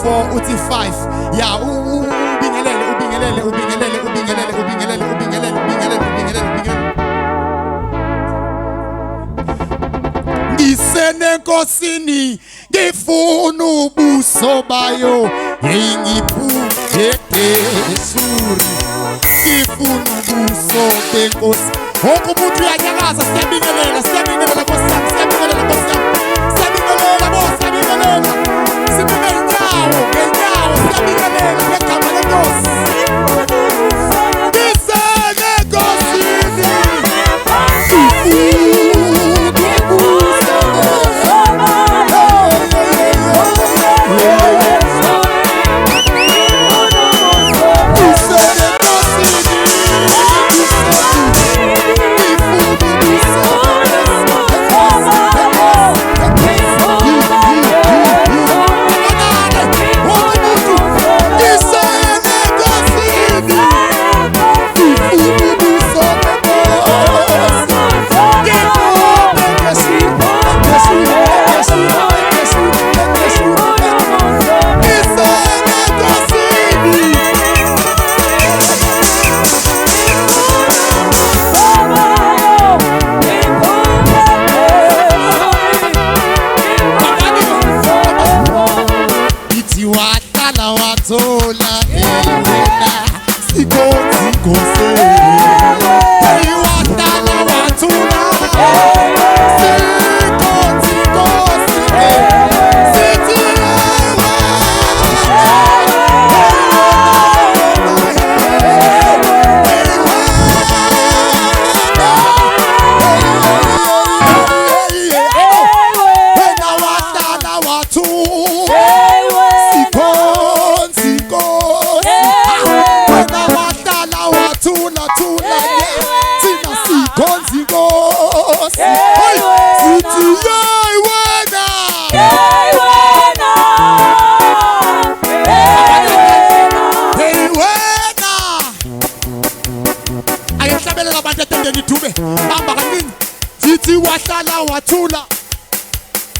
4 uthi 5 ya ubingelele ngisenenkosini ngifuna ubuso bayo ngiphuthesuri ngifuna ubuso benkosi wonke umuntu uyanyakaza siyabingelela Nkosi yami siyabingelela Nkosi yami siyabingelela siyabingelela sibingelela ngenyawo siyabingelela ngegama lenkosi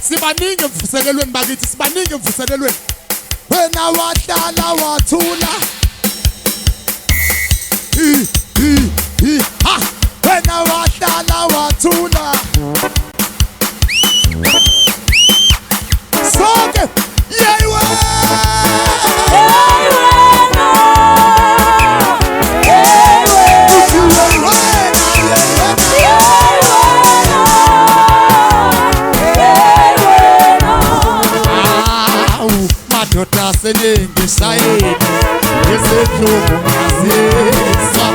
sibaningi emvuselelweni bakithi sibaningi emvuselelweni wena wahlala wathula wena wahlala wathula sonke yewe seningi sayini esedlubu ngazisa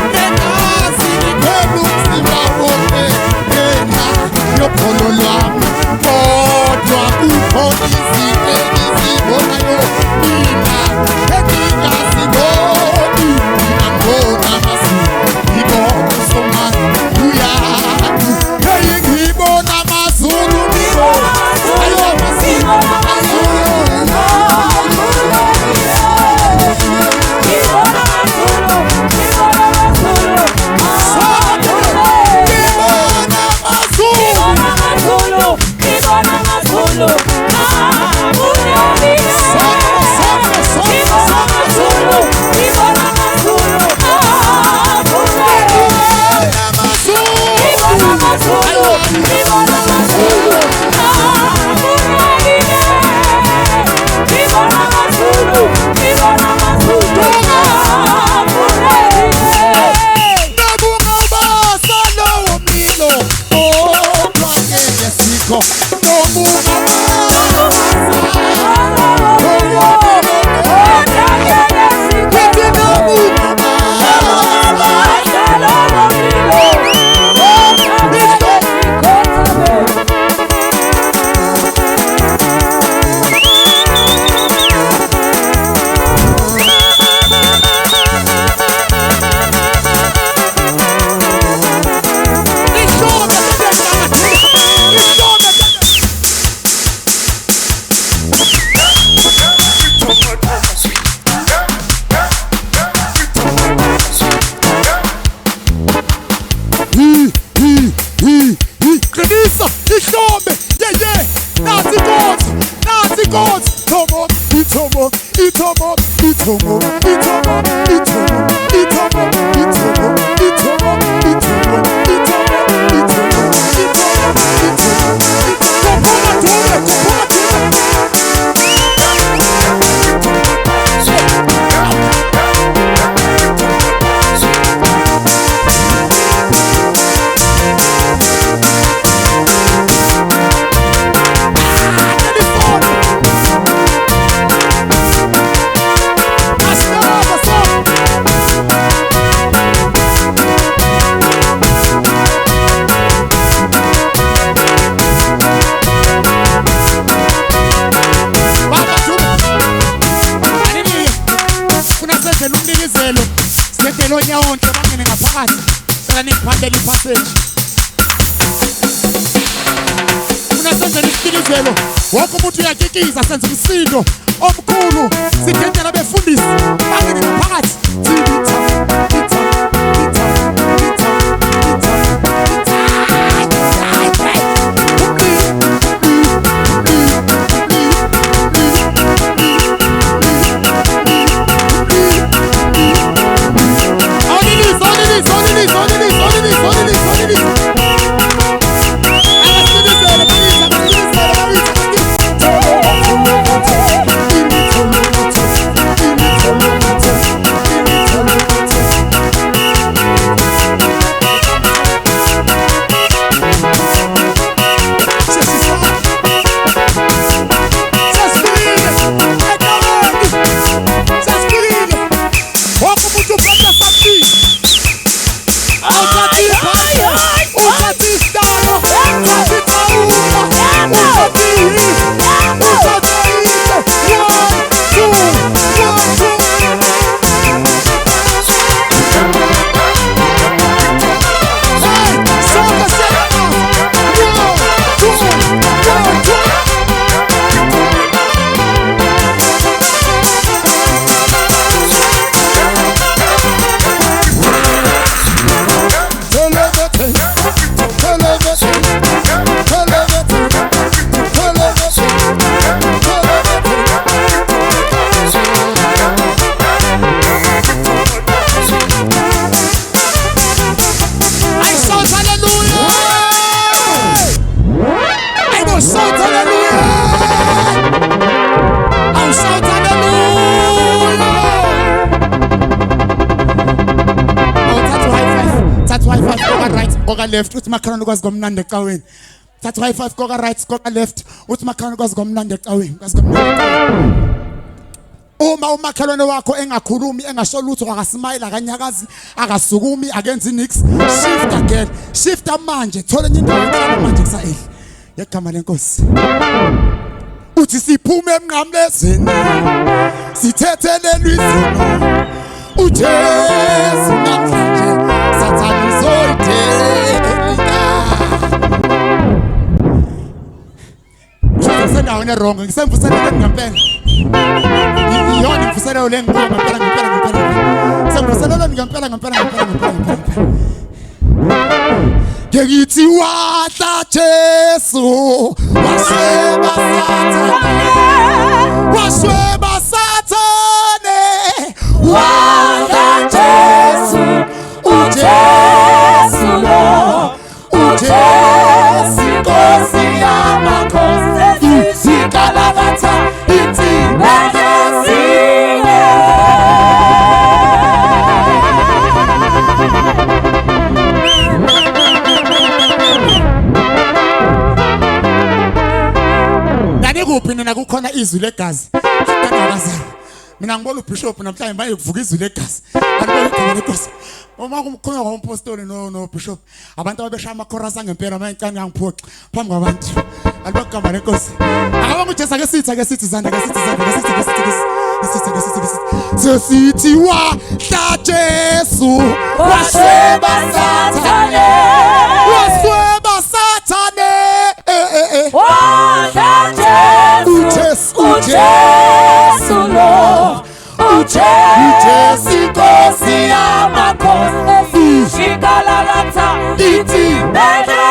ngenkazi ngikhona umzimba wonke ngena yopholo lwami kodwa kukhona izinto engizibonayo mina engingaziboni ngibona amazulu ngibona usomani uyami ngibona amazulu ngibona Wonke umuntu uyakikiza senza umsindo omkhulu sidedela befundisi bangene ngaphakathi left uthi makhalana kwazi komnandi ecaweni thatha high five koka right koka left uthi makhalana kwazi komnandi ecaweni kwazi komnandi uma umakhalane wakho engakhulumi engasho lutho akasmile akanyakazi akasukumi akenzi nix shift again shift manje thola enye indawo encane manje kusaeli yegama lenkosi uthi siphume emnqamlezeni sithethelelwe izono uJesu namhlanje sathana uzoyidela sendawo nerongo ngisemvuselele ngempela iyona imvuselelo lengiqoma ngempela semvuselelo ngempela ngithi wahla Jesu washweba sathane wahla Jesu uJesu lo uJesu Nkosi yamakhosi sikalakatha ithina lesine Nani kuphi nina kukhona izwi legazi akazana mina ngibona uBishop namhlanje manje kuvuka izwi legazi alibona igama lenkosi uma kumkhona ngompostoli no Bishop abantu ababeshaya amakhorasa ngempela manje ncane ngangiphoxa phambi kwabantu alibona igama lenkosi akabanga uJesu ake sithi zanda sesithi wahla Jesu washweba sathane wahla Jesu uJesu lo uJesu Nkosi yamakhosi sikalakatha ithina